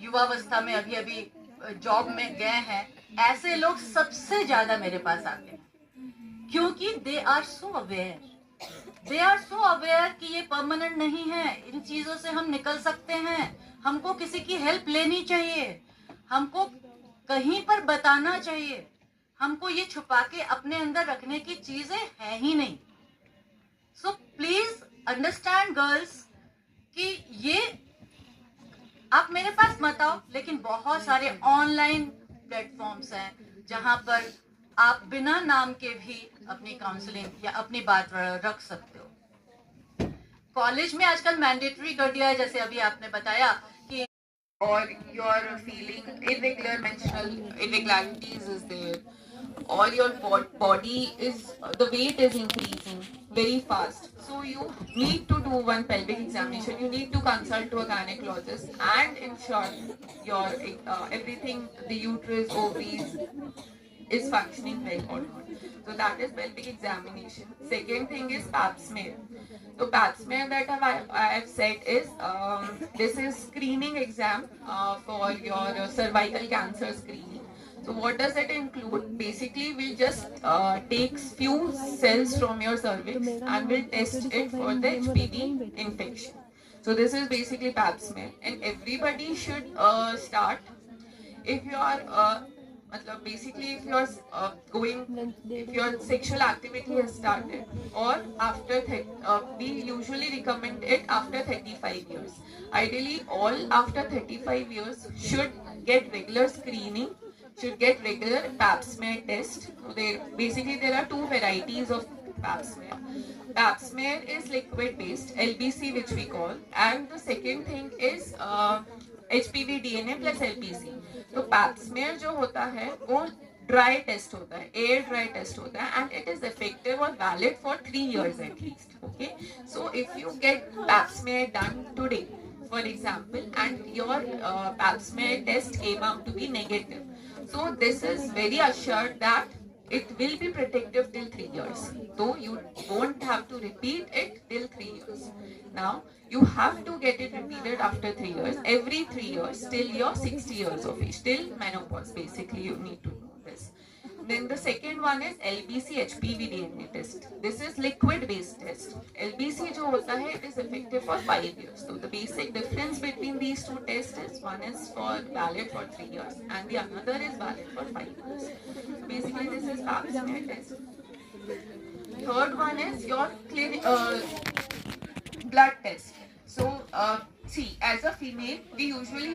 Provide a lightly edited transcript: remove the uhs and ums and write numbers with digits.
युवावस्था में अभी अभी जॉब में गए हैं, ऐसे लोग सबसे ज्यादा मेरे पास आते हैं, क्योंकि दे आर सो अवेयर कि ये परमानेंट नहीं है, इन चीजों से हम निकल सकते हैं, हमको किसी की हेल्प लेनी चाहिए, हमको कहीं पर बताना चाहिए, हमको ये छुपा के अपने अंदर रखने की चीजें है ही नहीं। सो प्लीज अंडरस्टैंड गर्ल्स कि ये आप मेरे पास मत आओ, लेकिन बहुत सारे ऑनलाइन प्लेटफॉर्म्स हैं जहां पर आप बिना नाम के भी अपनी काउंसलिंग या अपनी बात रख सकते हो। कॉलेज में आजकल मैंडेटरी कर दिया है, जैसे अभी आपने बताया कि or you're feeling irregular menstrual irregularities is there, or your body is the weight is increasing very fast, so you need to do one pelvic examination. You need to consult to a gynecologist and ensure your everything, the uterus, ovaries is functioning well or not. So that is pelvic examination. Second thing is pap smear. So pap smear that I have said is this is screening exam for your cervical cancer screening. So what does it include? Basically, we'll just take few cells from your cervix and we'll test it for the HPV infection. So this is basically pap smear, and everybody should start if you are basically if you're if your sexual activity has started, or after we usually recommend it after 35 years. Ideally all after 35 years should get regular screening, should get regular pap smear test. So there are two varieties of pap smear. Pap smear is liquid based, LBC which we call, and the second thing is HPV DNA plus LPC. तो pipe smear जो होता है वो dry test होता है, air dry test होता है, and it is effective और valid for 3 years at least. Okay, so if you get pap smear done today, for example, and your pap smear test came out to be negative, so this is very assured that it will be protective till 3 years. So you won't have to repeat it till 3 years. Now you have to get it repeated after 3 years, every 3 years till you're 60 years of age, till menopause. Basically you need to know this. Then the second one is LBC HPV DNA test. This is liquid based test. LBC जो होता है it is effective for 5 years. So the basic difference between these two tests is one is for valid for 3 years and the another is valid for 5 years. So basically this is pap smear test. Third one is your blood test. So see, as a female we usually